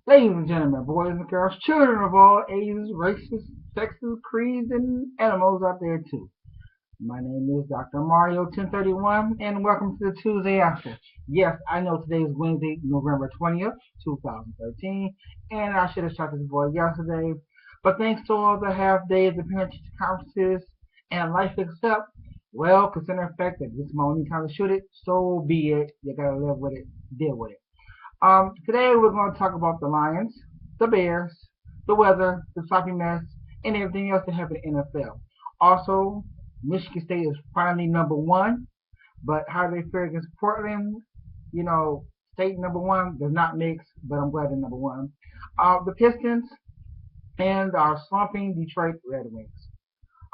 Ladies and gentlemen, boys and girls, children of all ages, races, sexes, creeds, and animals out there too. My name is Dr. Mario 1031, and welcome to the Tuesday After. Yes, I know today is Wednesday, November 20th, 2013, and I should have shot this boy yesterday. But thanks to all the half days, the parent teacher conferences, and life except, well, consider the fact that this is my only time to shoot it, so be it. You gotta live with it, deal with it. Today we're going to talk about the Lions, the Bears, the weather, the sloppy mess, and everything else that happened in the NFL. Also, Michigan State is finally number one, but how they fare against Portland, state number one does not mix, but I'm glad they're number one. The Pistons and our slumping Detroit Red Wings.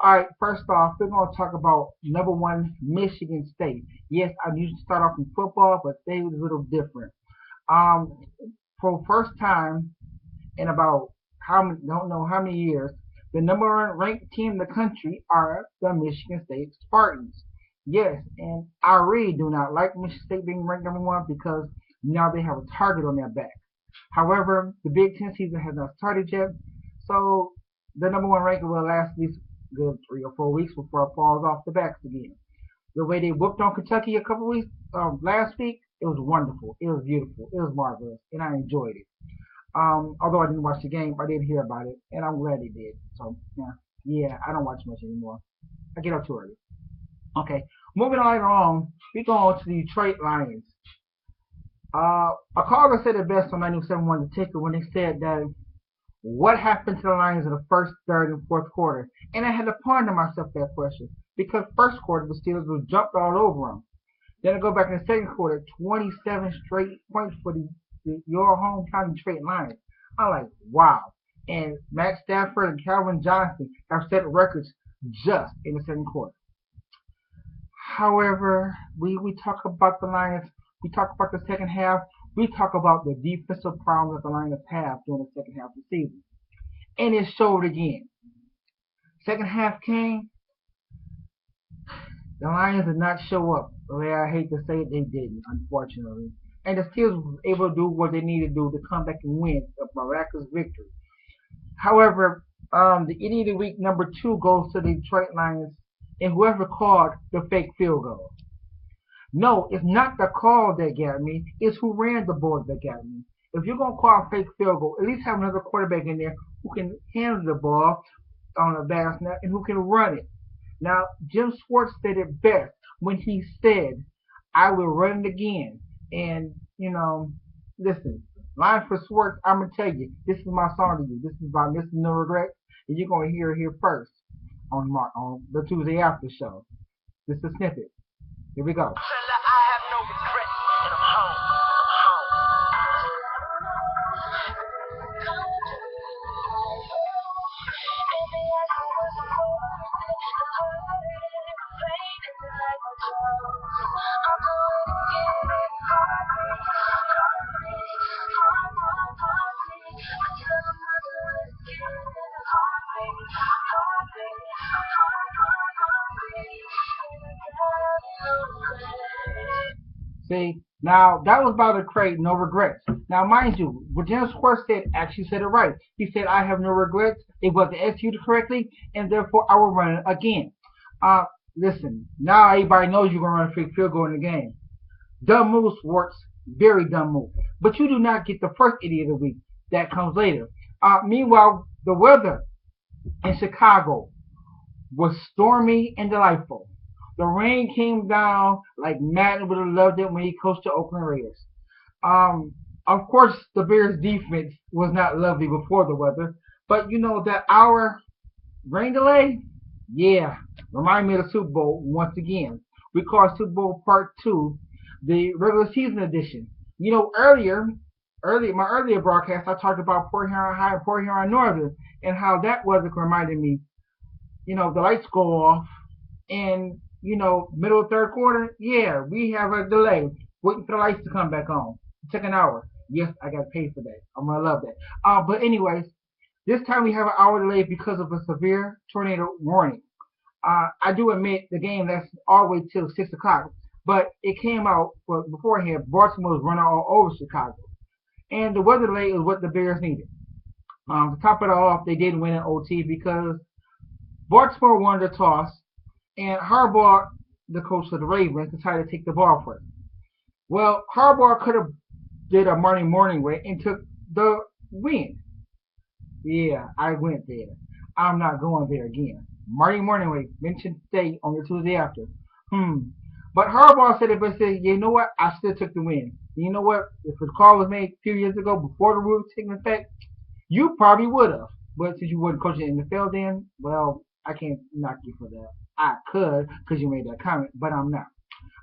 All right, first off, we're going to talk about number one, Michigan State. Yes, I usually start off in football, but they was a little different. Um, for the first time in about don't know how many years, the number one ranked team in the country are the Michigan State Spartans. Yes, and I really do not like Michigan State being ranked number one because now they have a target on their back. However, the Big Ten season has not started yet, so the number one ranking will last at least good 3 or 4 weeks before it falls off the backs again. The way they whooped on Kentucky a couple weeks last week, it was wonderful. It was beautiful. It was marvelous, and I enjoyed it. Although I didn't watch the game, I did hear about it, and I'm glad they did. So yeah, I don't watch much anymore. I get up too early. Okay, moving on later on, we go on to the Detroit Lions. A caller said it best on 97.1 The Ticker when they said that what happened to the Lions in the first, third, and fourth quarter, and I had to ponder myself that question because first quarter the Steelers was jumped all over them. Then I go back in the second quarter, 27 straight points for your hometown Detroit Lions. I'm like, wow. And Matt Stafford and Calvin Johnson have set records just in the second quarter. However, we talk about the Lions, we talk about the second half, we talk about the defensive problems that the Lions have during the second half of the season. And it showed again. Second half came, the Lions did not show up. The way I hate to say it, they didn't, unfortunately. And the Steelers were able to do what they needed to do to come back and win a miraculous victory. However, the idiot of the week number two goes to the Detroit Lions and whoever called the fake field goal. No, it's not the call that got me. It's who ran the ball that got me. If you're gonna call a fake field goal, at least have another quarterback in there who can handle the ball on a bad snap and who can run it. Now, Jim Schwartz said it best when he said, I will run it again. And, listen, line for Schwartz, I'm going to tell you, this is my song to you. This is by Mr. No Regrets. And you're going to hear it here first on the Tuesday After Show. This is a snippet. Here we go. I have no regrets, and I'm home. See, now that was about to create no regrets. Now, mind you, what James Schwartz said actually said it right. He said, I have no regrets. It wasn't executed correctly, and therefore I will run it again. Listen, now everybody knows you're going to run a fake field goal in the game. Dumb move, Schwartz. Very dumb move. But you do not get the first idiot of the week. That comes later. Meanwhile, the weather in Chicago was stormy and delightful. The rain came down like Madden would have loved it when he coached the Oakland Raiders. Of course, the Bears' defense was not lovely before the weather, but that hour rain delay, yeah, remind me of the Super Bowl once again. We call it Super Bowl Part 2, the regular season edition. My earlier broadcast, I talked about Port Huron High and Port Huron Northern and how that weather reminded me, the lights go off and middle of third quarter, yeah, we have a delay waiting for the lights to come back on. It took an hour. Yes, I got paid for that. I'm gonna love that. But anyways, this time we have an hour delay because of a severe tornado warning. I do admit the game lasted all the way till 6 o'clock, but it came out beforehand. Baltimore was running all over Chicago, And the weather delay is what the Bears needed. To top it all off, they did win in OT because Baltimore won the toss, and Harbaugh, the coach of the Ravens, decided to take the ball first. Well, Harbaugh could have did a Monday morning way and took the win. Yeah, I went there. I'm not going there again. Marty Morningway mentioned today on the Tuesday after. But Harbaugh said it, but said, you know what? I still took the win. You know what? If the call was made a few years ago before the rule was taking effect, you probably would have. But since you wasn't coaching in the field then, well, I can't knock you for that. I could because you made that comment, but I'm not.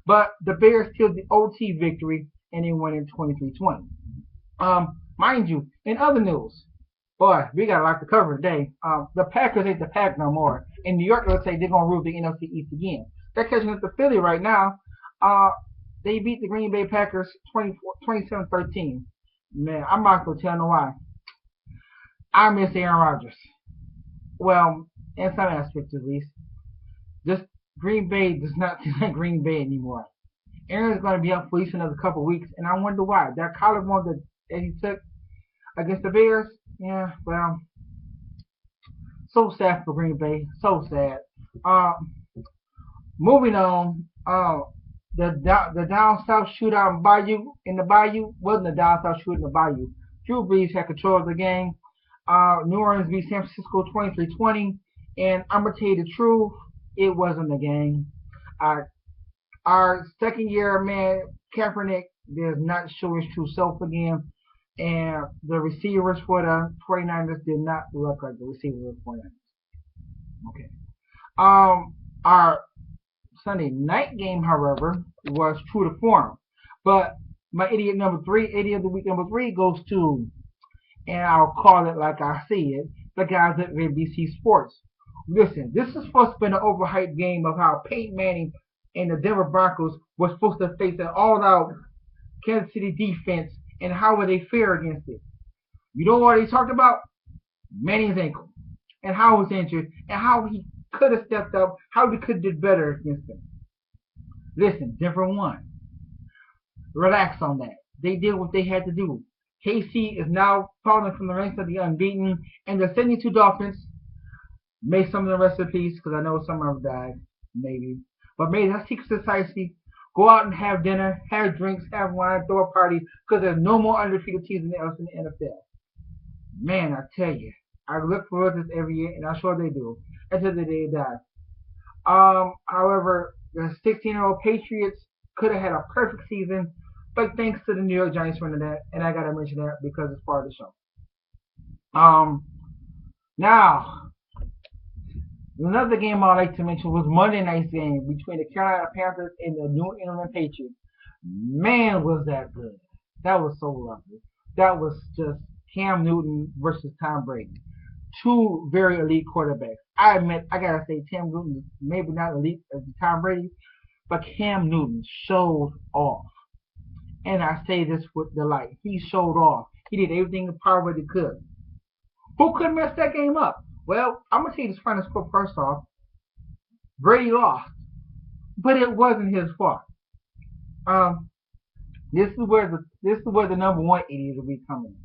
But the Bears killed the OT victory and they won in 23-20. Mind you, in other news, boy, we got a lot to cover today. The Packers ain't the Pack no more. In New York, let's say they're gonna rule the NFC East again. They're catching up to Philly right now. They beat the Green Bay Packers 27-13. Man, I'm not gonna tell no why. I miss Aaron Rodgers. Well, in some aspects at least. This Green Bay does not feel like Green Bay anymore. Aaron's going to be up for at least another couple of weeks, and I wonder why. That collarbone that he took against the Bears, yeah, well, so sad for Green Bay, so sad. Uh, Moving on, the down south shootout in the Bayou wasn't a down south shootout in the Bayou. Drew Brees had control of the game. New Orleans beat San Francisco 23-20, and I'm gonna tell you the truth, it wasn't a game. Our second year man Kaepernick does not show his true self again, and the receivers for the 49ers did not look like the receivers of the 49ers. Okay. Our Sunday night game, however, was true to form. But my idiot of the week number three goes to, and I'll call it like I see it, the guys at NBC Sports. Listen, this is supposed to be an overhyped game of how Peyton Manning and the Denver Broncos were supposed to face an all-out Kansas City defense, and how would they fare against it. You know what they talked about? Manning's ankle, and how he was injured, and how he could have stepped up, how he could have did better against them. Listen, Denver won. Relax on that. They did what they had to do. KC is now falling from the ranks of the unbeaten, and the 72 Dolphins, may some of the rest of peace, because I know some of them died, maybe. But may that secret society go out and have dinner, have drinks, have wine, throw a party, because there's no more undefeated teams in the NFL. Man, I tell you, I look forward to this every year, and I'm sure they do, until the day they die. However, the 16-year-old Patriots could have had a perfect season, but thanks to the New York Giants winning that, and I gotta mention that because it's part of the show. Now, another game I'd like to mention was Monday night's game between the Carolina Panthers and the New England Patriots. Man, was that good. That was so lovely. That was just Cam Newton versus Tom Brady. Two very elite quarterbacks. I admit, I gotta say, Cam Newton is maybe not elite as Tom Brady, but Cam Newton showed off. And I say this with delight. He showed off. He did everything in power that he could. Who could mess that game up? Well, I'm gonna tell you this final score first off. Brady lost, but it wasn't his fault. This is where the number one idiot will be coming.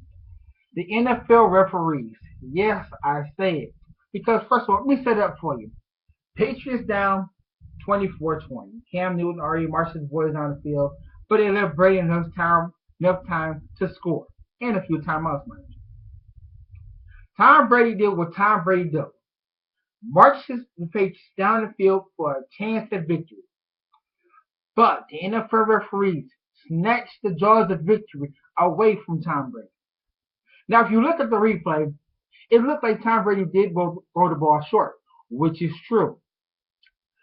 The NFL referees. Yes, I say it because first of all, let me set it up for you. Patriots down 24-20. Cam Newton already marched his boys on the field, but they left Brady enough time to score and a few timeouts, mind you. Tom Brady did what Tom Brady does. Marched the Patriots down the field for a chance at victory. But the NFL referees snatched the jaws of victory away from Tom Brady. Now, if you look at the replay, it looked like Tom Brady did throw the ball short, which is true.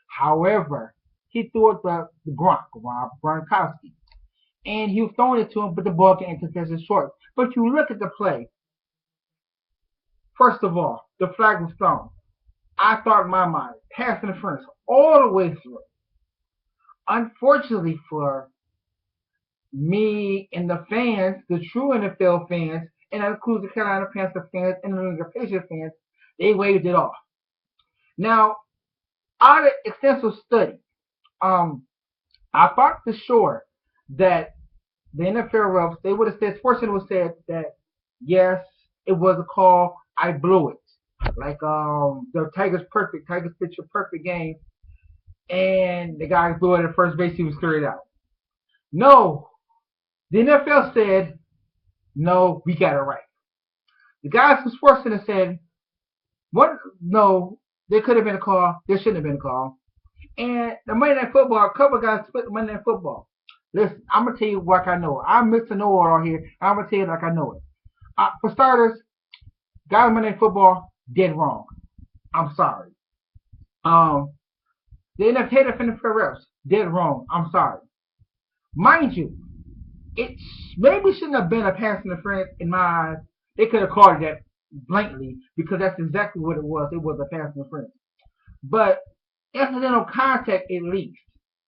However, he threw it to Gronkowski, and he was throwing it to him, but the ball got intercepted short. But if you look at the play, first of all, the flag was thrown. I thought in my mind, pass interference all the way through. Unfortunately for me and the fans, the true NFL fans, and that includes the Carolina Panthers fans and the New England Patriots fans, they waved it off. Now, out of extensive study, I thought for sure that the NFL refs, they would have said, Sports Center would have said that, yes, it was a call, I blew it. Like the Tigers pitched a perfect game, and the guy blew it at first base, he was carried out. No, the NFL said, no, we got it right. The guys from Sports Center said, what? No, there could have been a call, there shouldn't have been a call. And the Monday Night Football, a couple of guys split the Monday Night Football. Listen, I'm going to tell you like I know it. I'm Mr. Know-It-All here. I'm going to tell you like I know it. For starters, guys Monday Night Football, dead wrong. I'm sorry. The NFL refs, dead wrong. I'm sorry. Mind you, it maybe shouldn't have been a pass interference in my eyes. They could have called it that blatantly because that's exactly what it was. It was a pass interference. But incidental contact at least.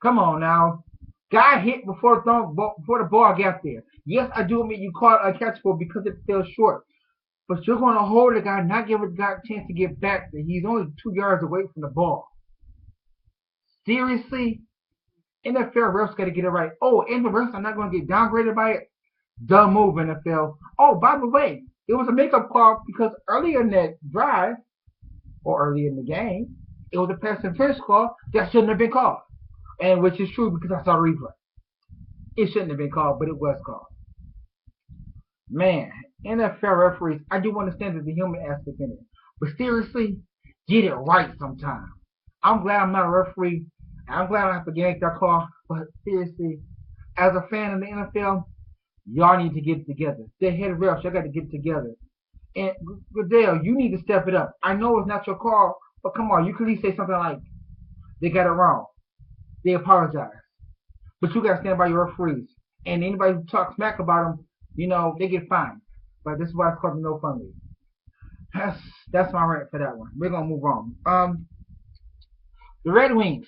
Come on now. Guy hit before the ball got there. Yes, I do admit you caught a catchable because it fell short. But you're going to hold the guy, not give the guy a chance to get back there. He's only 2 yards away from the ball. Seriously? NFL refs got to get it right. Oh, and the refs are not going to get downgraded by it? Dumb move, NFL. Oh, by the way, it was a makeup call because earlier in that drive, or early in the game, it was a pass interference call that shouldn't have been called. And which is true because I saw the replay. It shouldn't have been called, but it was called. Man, NFL referees, I do understand there's the human aspect in it. But seriously, get it right sometime. I'm glad I'm not a referee. I'm glad I don't have to get that call. But seriously, as a fan of the NFL, y'all need to get it together. The head refs, y'all got to get it together. And Goodell, you need to step it up. I know it's not your call, but come on, you could at least say something like, they got it wrong. They apologize. But you got to stand by your referees. And anybody who talks smack about them, you know, they get fined. But this is why it's called the No Fun League. That's my rant for that one. We're going to move on. The Red Wings.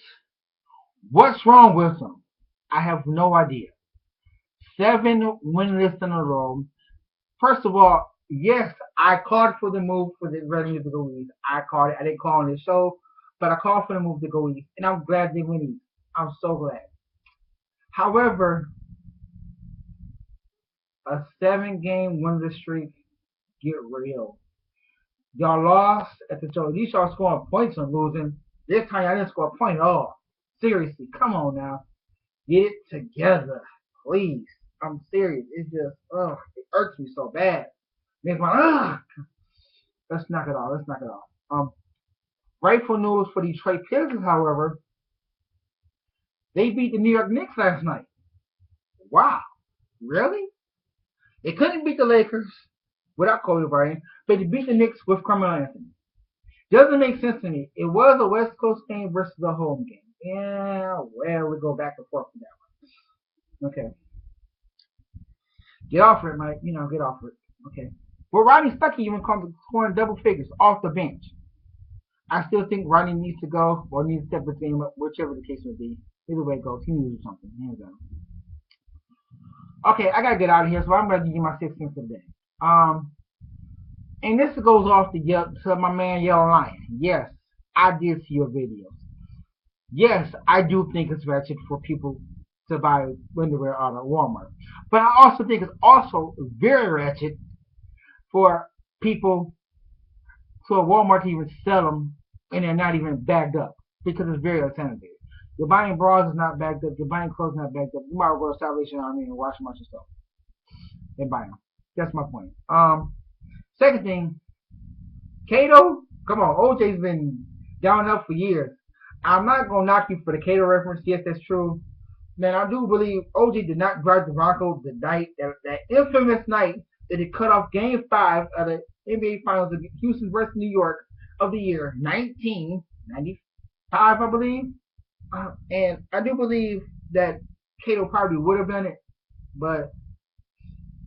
What's wrong with them? I have no idea. 7 winless in a row. First of all, yes, I called for the move for the Red Wings to go east. I called it. I didn't call on this show, but I called for the move to go east. And I'm glad they went east. I'm so glad. However, a 7-game winless streak, get real. Y'all lost at the show. At least y'all scoring points on losing. This time y'all didn't score a point at all. Seriously, come on now. Get it together, please. I'm serious. It's just, it irks me so bad. Makes my, Let's knock it off. Grateful news for Detroit Pistons, however. They beat the New York Knicks last night. Wow. Really? They couldn't beat the Lakers without Kobe Bryant, but they beat the Knicks with Carmelo Anthony. Doesn't make sense to me. It was a West Coast game versus a home game. Yeah, well, we go back and forth with that one. Okay. Get off it, Mike. Get off it. Okay. Well, Rodney Stuckey even comes scoring double figures off the bench. I still think Rodney needs to go or needs to step the team up, whichever the case may be. Either way it goes, he needs to do something. Hands down. Okay, I gotta get out of here, so I'm gonna give you my 6 cents of the day. And this goes off to my man Yellow Lion. Yes, I did see your videos. Yes, I do think it's ratchet for people to buy underwear out of Walmart. But I also think it's also very ratchet for people to a Walmart to even sell them and they're not even bagged up because it's very unsanitary. You're buying bras is not bagged up. You're buying clothes not bagged up. You might go to Salvation Army and wash them out yourself and buy them. That's my point. Second thing, Kato, come on, OJ's been down and up for years. I'm not gonna knock you for the Kato reference. Yes, that's true. Man, I do believe OJ did not drive the Broncos the night that infamous night that he cut off Game 5 of the NBA Finals of Houston versus New York of the year 1995, I believe. And I do believe that Kato probably would have done it, but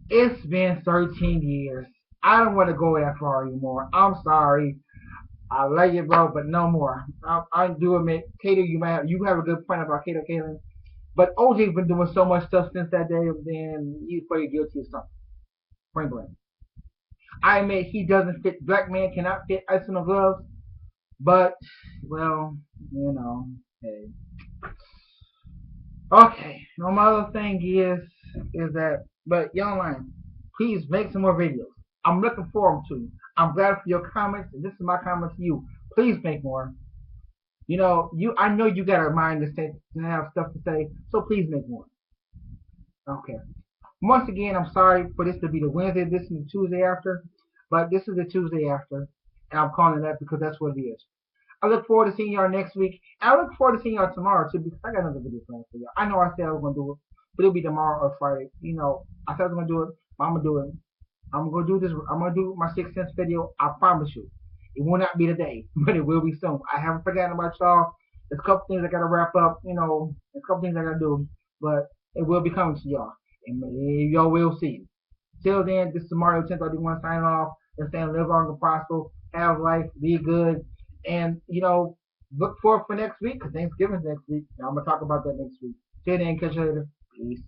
it's been 13 years. I don't want to go that far anymore. I'm sorry. I like it, bro, but no more. I do admit, Kato, you have a good point about Kato Kaelin, but OJ's been doing so much stuff since that day, then he's probably guilty of something. Point blank. I admit he doesn't fit. Black man cannot fit ice on the gloves, but well, hey. Okay. My other thing is is that, but young lion, please make some more videos. I'm looking forward to you. I'm glad for your comments. This is my comment to you. Please make more. I know you got a mind to say, to have stuff to say, so please make more. Okay. Once again, I'm sorry for this to be the Wednesday. This is the Tuesday after, but this is the Tuesday after, and I'm calling it that because that's what it is. I look forward to seeing y'all next week. And I look forward to seeing y'all tomorrow too because I got another video planned for y'all. I know I said I was gonna do it, but it'll be tomorrow or Friday. I said I was gonna do it, but I'm gonna do it. I'm gonna do this. I'm gonna do my 6 cents video. I promise you, it will not be today, but it will be soon. I haven't forgotten about y'all. There's a couple things I gotta wrap up. There's a couple things I gotta do, but it will be coming to y'all, and y'all will see it. Till then, this is Mario 1031 signing off and saying live long and prosper, have life, be good, and look forward for next week because Thanksgiving's next week. I'm gonna talk about that next week. Till then, catch you later. Peace.